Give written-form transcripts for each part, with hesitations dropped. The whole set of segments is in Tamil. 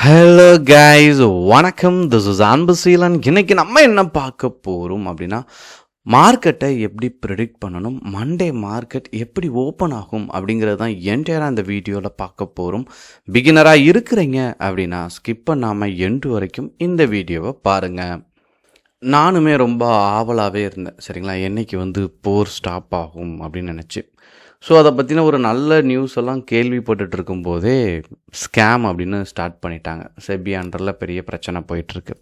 ஹலோ கைஸ், வணக்கம். This is Anbuseelan. இன்னைக்கு நம்ம என்ன பார்க்க போகிறோம் அப்படின்னா, மார்க்கெட்டை எப்படி ப்ரெடிக்ட் பண்ணணும், மண்டே மார்க்கெட் எப்படி ஓப்பன் ஆகும் அப்படிங்கிறது தான் என்டையராக இந்த வீடியோவில் பார்க்க போகிறோம். பிகினராக இருக்கிறீங்க அப்படின்னா ஸ்கிப் பண்ணாமல் எண்டு வரைக்கும் இந்த வீடியோவை பாருங்கள். நானுமே ரொம்ப ஆவலாகவே இருந்தேன், சரிங்களா, என்னைக்கு போர் ஸ்டாப் ஆகும் அப்படின்னு நினச்சி. ஸோ அதை பற்றின ஒரு நல்ல நியூஸ் எல்லாம் கேள்விப்பட்டுட்டு இருக்கும்போதே ஸ்கேம் அப்படின்னு ஸ்டார்ட் பண்ணிட்டாங்க. செபி அண்டரில் பெரிய பிரச்சனை போயிட்டுருக்கு.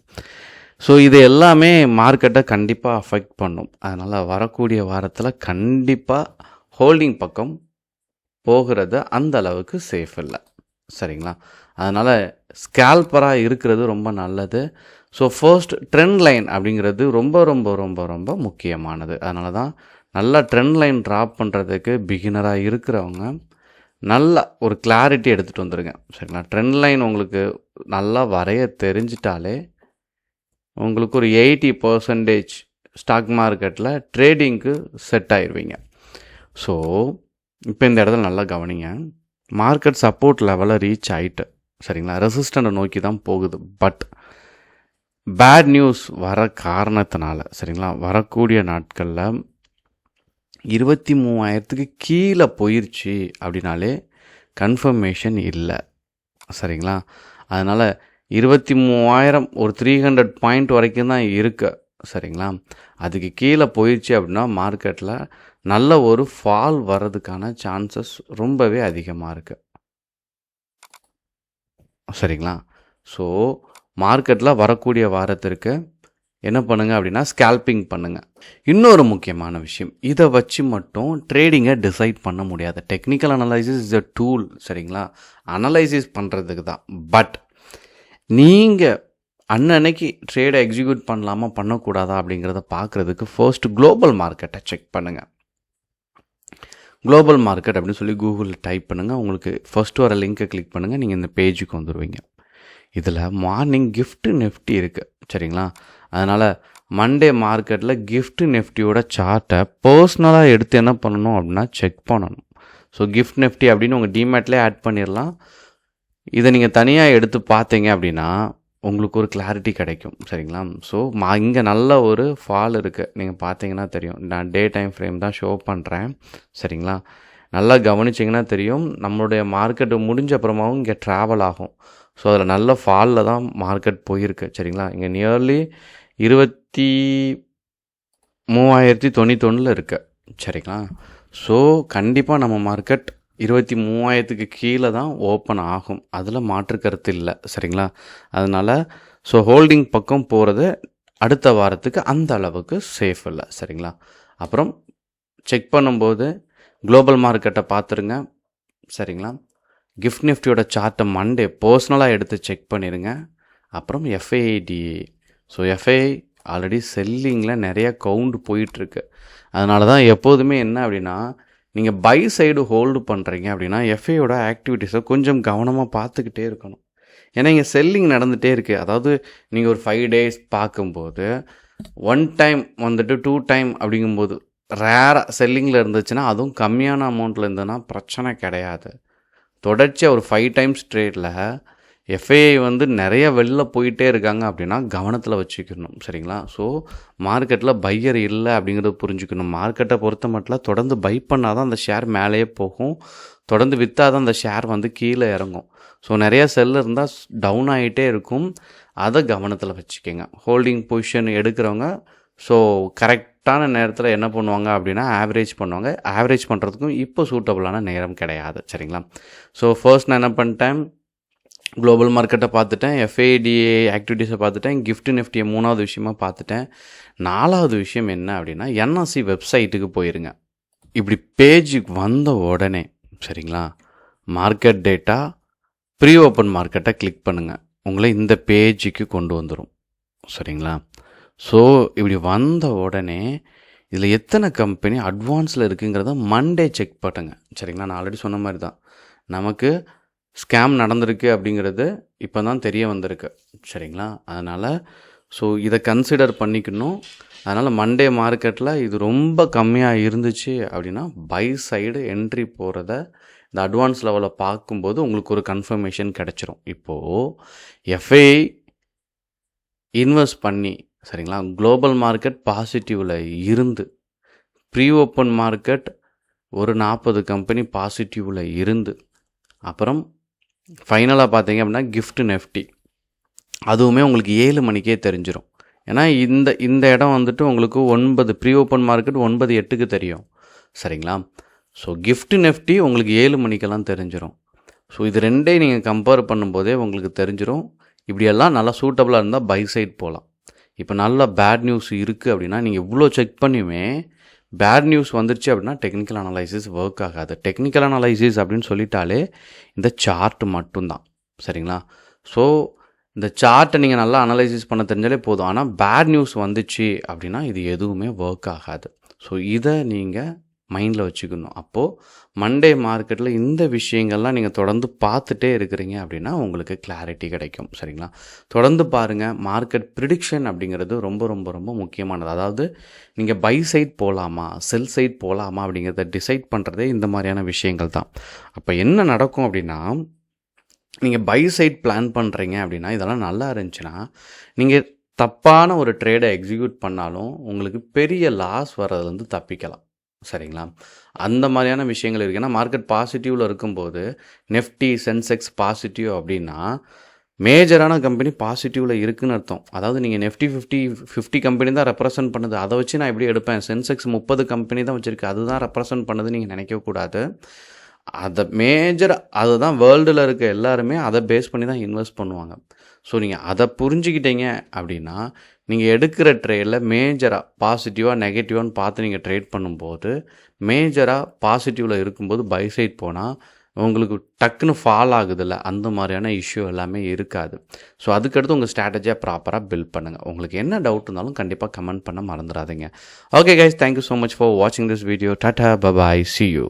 ஸோ இது எல்லாமே மார்க்கெட்டை கண்டிப்பாக அஃபெக்ட் பண்ணும். அதனால் வரக்கூடிய வாரத்தில் கண்டிப்பாக ஹோல்டிங் பக்கம் போகிறது அந்த அளவுக்கு சேஃப் இல்லை, சரிங்களா. அதனால் ஸ்கேல்பராக இருக்கிறது ரொம்ப நல்லது. ஸோ ஃபர்ஸ்ட் ட்ரெண்ட் லைன் அப்படிங்கிறது ரொம்ப ரொம்ப ரொம்ப ரொம்ப முக்கியமானது. அதனால தான் நல்லா ட்ரெண்ட் லைன் ட்ராப் பண்ணுறதுக்கு பிகினராக இருக்கிறவங்க நல்லா ஒரு கிளாரிட்டி எடுத்துகிட்டு வந்துடுங்க, சரிங்களா. ட்ரெண்ட் லைன் உங்களுக்கு நல்லா வரைய தெரிஞ்சிட்டாலே உங்களுக்கு ஒரு 80% ஸ்டாக் மார்க்கெட்டில் ட்ரேடிங்க்கு செட் ஆயிடுவீங்க. ஸோ இப்போ இந்த இடத்துல நல்லா கவனிங்க. மார்க்கெட் சப்போர்ட் லெவலை ரீச் ஆகிட்டு, சரிங்களா, ரெசிஸ்டண்ட்டை நோக்கி தான் போகுது. பட் பேட் நியூஸ் வர காரணத்தினால, சரிங்களா, வரக்கூடிய நாட்களில் 23,000க்கு கீழே போயிடுச்சு அப்படின்னாலே கன்ஃபர்மேஷன் இல்லை, சரிங்களா. அதனால் 23,000 ஒரு 300 பாயிண்ட் வரைக்கும் தான் இருக்கு, சரிங்களா. அதுக்கு கீழே போயிடுச்சு அப்படின்னா மார்க்கெட்டில் நல்ல ஒரு ஃபால் வர்றதுக்கான சான்சஸ் ரொம்பவே அதிகமாக இருக்குது, சரிங்களா. ஸோ மார்க்கெட்டில் வரக்கூடிய வாரத்திற்கு என்ன பண்ணுங்கள் அப்படின்னா ஸ்கேல்பிங் பண்ணுங்கள். இன்னொரு முக்கியமான விஷயம், இதை வச்சு மட்டும் ட்ரேடிங்கை டிசைட் பண்ண முடியாது. Technical analysis is a tool, சரிங்களா, அனலைசிஸ் பண்ணுறதுக்கு தான். பட் நீங்கள் அன்னன்னைக்கு ட்ரேடை எக்ஸிக்யூட் பண்ணலாமா பண்ணக்கூடாதா அப்படிங்கிறத பார்க்குறதுக்கு ஃபர்ஸ்ட் குளோபல் மார்க்கெட்டை செக் பண்ணுங்கள். குளோபல் மார்க்கெட் அப்படின்னு சொல்லி கூகுளில் டைப் பண்ணுங்கள். உங்களுக்கு ஃபர்ஸ்ட் வர லிங்க்கை கிளிக் பண்ணுங்கள், நீங்கள் இந்த பேஜுக்கு வந்துடுவீங்க. இதில் மார்னிங் கிஃப்ட் நிஃப்டி இருக்குது, சரிங்களா. அதனால் மண்டே மார்க்கெட்டில் கிஃப்ட் நிஃப்டியோட சார்ட்டை பர்சனலாக எடுத்து என்ன பண்ணணும் அப்படின்னா செக் பண்ணணும். ஸோ கிஃப்ட் நிஃப்டி அப்படின்னு உங்கள் டிமேட்லேயே ஆட் பண்ணிடலாம். இதை நீங்கள் தனியாக எடுத்து பார்த்தீங்க அப்படின்னா உங்களுக்கு ஒரு கிளாரிட்டி கிடைக்கும், சரிங்களா. ஸோ இங்கே நல்ல ஒரு ஃபால் இருக்குது, நீங்கள் பார்த்தீங்கன்னா தெரியும். நான் டே டைம் ஃப்ரேம் தான் ஷோ பண்ணுறேன், சரிங்களா. நல்லா கவனிச்சிங்கன்னா தெரியும். நம்மளுடைய மார்க்கெட்டு முடிஞ்ச அப்புறமாவும் இங்கே ட்ராவல் ஆகும். ஸோ அதில் நல்ல ஃபாலில் தான் மார்க்கெட் போயிருக்கு, சரிங்களா. இங்கே நியர்லி 23,091 இருக்குது, சரிங்களா. ஸோ கண்டிப்பாக நம்ம மார்க்கெட் 23,000க்கு கீழே தான் ஓப்பன் ஆகும், அதில் மாற்று கருத்து இல்லை, சரிங்களா. அதனால் ஸோ ஹோல்டிங் பக்கம் போகிறது அடுத்த வாரத்துக்கு அந்த அளவுக்கு சேஃப் இல்லை, சரிங்களா. அப்புறம் செக் பண்ணும்போது குளோபல் மார்க்கெட்டை பார்த்துருங்க, சரிங்களா. கிஃப்ட் நிஃப்டியோட சார்ட்டை மண்டே பர்சனலாக எடுத்து செக் பண்ணிடுங்க. அப்புறம் எஃப்ஐடிஏ. ஸோ எஃப்ஐ ஆல்ரெடி செல்லிங்கில் நிறைய கவுண்ட் போயிட்டுருக்கு. அதனால தான் எப்போதுமே என்ன அப்படின்னா, நீங்கள் பை சைடு ஹோல்டு பண்ணுறீங்க அப்படின்னா எஃப்ஐயோட ஆக்டிவிட்டீஸை கொஞ்சம் கவனமாக பார்த்துக்கிட்டே இருக்கணும். ஏன்னா இங்கே செல்லிங் நடந்துகிட்டே இருக்குது. அதாவது நீங்கள் ஒரு 5 days பார்க்கும்போது 1 time 2 time அப்படிங்கும்போது ரேராக செல்லிங்கில் இருந்துச்சுன்னா, அதுவும் கம்மியான அமௌண்ட்டில் இருந்ததுன்னா பிரச்சனை கிடையாது. தொடர்ச்சியாக ஒரு 5 times ட்ரேடில் எஃப்ஐஐ நிறைய வெளில போயிட்டே இருக்காங்க அப்படின்னா கவனத்தில் வச்சுக்கணும், சரிங்களா. ஸோ மார்க்கெட்டில் பையர் இல்லை அப்படிங்கிறத புரிஞ்சுக்கணும். மார்க்கெட்டை பொறுத்த மட்டும் தொடர்ந்து பை பண்ணால் தான் அந்த ஷேர் மேலேயே போகும், தொடர்ந்து விற்றா தான் அந்த ஷேர் கீழே இறங்கும். ஸோ நிறையா செல்லு இருந்தால் டவுன் ஆகிட்டே இருக்கும், அதை கவனத்தில் வச்சுக்கோங்க. ஹோல்டிங் பொசிஷன் எடுக்கிறவங்க ஸோ கரெக்டான நேரத்தில் என்ன பண்ணுவாங்க அப்படின்னா ஆவரேஜ் பண்ணுவாங்க. ஆவரேஜ் பண்ணுறதுக்கும் இப்போ சூட்டபுளான நேரம் கிடையாது, சரிங்களா. ஸோ ஃபர்ஸ்ட் நான் என்ன பண்ணிட்டேன், குளோபல் மார்க்கெட்டை பார்த்துட்டேன், எஃப்ஐடிஏ ஆக்டிவிட்டீஸை பார்த்துட்டேன், கிஃப்ட் நிஃப்டியை 3வது விஷயமாக பார்த்துட்டேன். 4வது விஷயம் என்ன அப்படின்னா என்எஸ்சி வெப்சைட்டுக்கு போயிருங்க. இப்படி பேஜுக்கு வந்த உடனே, சரிங்களா, மார்க்கெட் டேட்டா ப்ரீ ஓப்பன் மார்க்கெட்டை கிளிக் பண்ணுங்கள். உங்களை இந்த பேஜுக்கு கொண்டு வந்துடும், சரிங்களா. ஸோ இப்படி வந்த உடனே இதில் எத்தனை கம்பெனி அட்வான்ஸில் இருக்குங்கிறத மண்டே செக் பண்ணுங்க, சரிங்களா. நான் ஆல்ரெடி சொன்ன மாதிரி தான் நமக்கு ஸ்கேம் நடந்திருக்கு அப்படிங்கிறது இப்போ தான் தெரிய வந்திருக்கு, சரிங்களா. அதனால் ஸோ இதை கன்சிடர் பண்ணிக்கணும். அதனால் மண்டே மார்க்கெட்டில் இது ரொம்ப கம்மியாக இருந்துச்சு அப்படின்னா பை சைடு என்ட்ரி போகிறத இந்த அட்வான்ஸ் லெவலில் பார்க்கும்போது உங்களுக்கு ஒரு கன்ஃபர்மேஷன் கிடச்சிரும். இப்போது எஃப்ஐ இன்வெஸ்ட் பண்ணி சரிங்களா, குளோபல் மார்க்கெட் பாசிட்டிவில் இருந்து, ப்ரீ ஓப்பன் மார்க்கெட் ஒரு 40 கம்பெனி பாசிட்டிவில் இருந்து, அப்புறம் ஃபைனலாக பார்த்தீங்க அப்படின்னா கிஃப்ட் நெஃப்டி அதுவுமே உங்களுக்கு 7 மணிக்கே தெரிஞ்சிடும். ஏன்னா இந்த இடம் வந்துட்டு உங்களுக்கு 9 ப்ரீ ஓப்பன் மார்க்கெட் 9:08க்கு தெரியும் சரிங்களா. ஸோ கிஃப்ட் நெஃப்டி உங்களுக்கு 7 மணிக்கெல்லாம் தெரிஞ்சிடும். ஸோ இது ரெண்டையும் நீங்கள் கம்பேர் பண்ணும்போதே உங்களுக்கு தெரிஞ்சிடும். இப்படியெல்லாம் நல்லா சூட்டபுளாக இருந்தால் பை சைட் போகலாம். இப்போ நல்ல பேட் நியூஸ் இருக்குது அப்படின்னா நீங்கள் இவ்வளோ செக் பண்ணியுமே பேட் நியூஸ் வந்துருச்சு அப்படின்னா டெக்னிக்கல் அனலைசிஸ் ஒர்க் ஆகாது. டெக்னிக்கல் அனலைசிஸ் அப்படின்னு சொல்லிட்டாலே இந்த சார்ட் மட்டும்தான் சரிங்களா. ஸோ இந்த சார்ட்டை நீங்கள் நல்லா அனலைசிஸ் பண்ண தெரிஞ்சாலே போதும். ஆனால் பேட் நியூஸ் வந்துச்சு அப்படின்னா இது எதுவுமே ஒர்க் ஆகாது. ஸோ இதை நீங்கள் மைண்டில் வச்சுக்கணும். அப்போது மண்டே மார்க்கெட்டில் இந்த விஷயங்கள்லாம் நீங்கள் தொடர்ந்து பார்த்துட்டே இருக்கிறீங்க அப்படின்னா உங்களுக்கு கிளாரிட்டி கிடைக்கும் சரிங்களா. தொடர்ந்து பாருங்கள். மார்க்கெட் ப்ரிடிக்ஷன் அப்படிங்கிறது ரொம்ப ரொம்ப ரொம்ப முக்கியமானது. அதாவது நீங்கள் பை சைட் போகலாமா செல் சைட் போகலாமா அப்படிங்கிறத டிசைட் பண்ணுறதே இந்த மாதிரியான விஷயங்கள் தான். அப்போ என்ன நடக்கும் அப்படின்னா, நீங்கள் பை சைட் பிளான் பண்ணுறீங்க அப்படின்னா இதெல்லாம் நல்லா இருந்துச்சுன்னா நீங்கள் தப்பான ஒரு ட்ரேடை எக்ஸிக்யூட் பண்ணாலும் உங்களுக்கு பெரிய லாஸ் வர்றதுலேருந்து தப்பிக்கலாம் சரிங்களா. அந்த மாதிரியான விஷயங்கள் இருக்குது. ஏன்னா மார்க்கெட் பாசிட்டிவில் இருக்கும்போது நெஃப்டி சென்செக்ஸ் பாசிட்டிவ் அப்படின்னா மேஜரான கம்பெனி பாசிட்டிவில் இருக்குதுன்னு அர்த்தம். அதாவது நீங்கள் நெஃப்டி 50 கம்பெனி தான் ரெப்ரசன்ட் பண்ணுது, அதை வச்சு நான் எப்படி எடுப்பேன், சென்செக்ஸ் 30 கம்பெனி தான் வச்சுருக்கு அதுதான் ரெப்ரசன்ட் பண்ணுது நீங்கள் நினைக்கக்கூடாது. அதை அதுதான் வேர்ல்டில் இருக்க எல்லாருமே அதை பேஸ் பண்ணி தான் இன்வெஸ்ட் பண்ணுவாங்க. ஸோ நீங்கள் அதை புரிஞ்சுக்கிட்டீங்க அப்படின்னா நீங்கள் எடுக்கிற ட்ரேடில் மேஜராக பாசிட்டிவாக நெகட்டிவான்னு பார்த்து நீங்கள் ட்ரேட் பண்ணும்போது மேஜராக பாசிட்டிவில் இருக்கும்போது பை சைட் போனால் உங்களுக்கு டக்குன்னு ஃபால் ஆகுதில்ல, அந்த மாதிரியான இஷ்யூ எல்லாமே இருக்காது. ஸோ அதுக்கடுத்து உங்கள் ஸ்ட்ராட்டஜியாக ப்ராப்பராக பில்ட் பண்ணுங்கள். உங்களுக்கு என்ன டவுட் இருந்தாலும் கண்டிப்பாக கமெண்ட் பண்ண மறந்துடாதீங்க. Okay guys, thank you so much for வாட்சிங் this video. Tata bye bye, see you.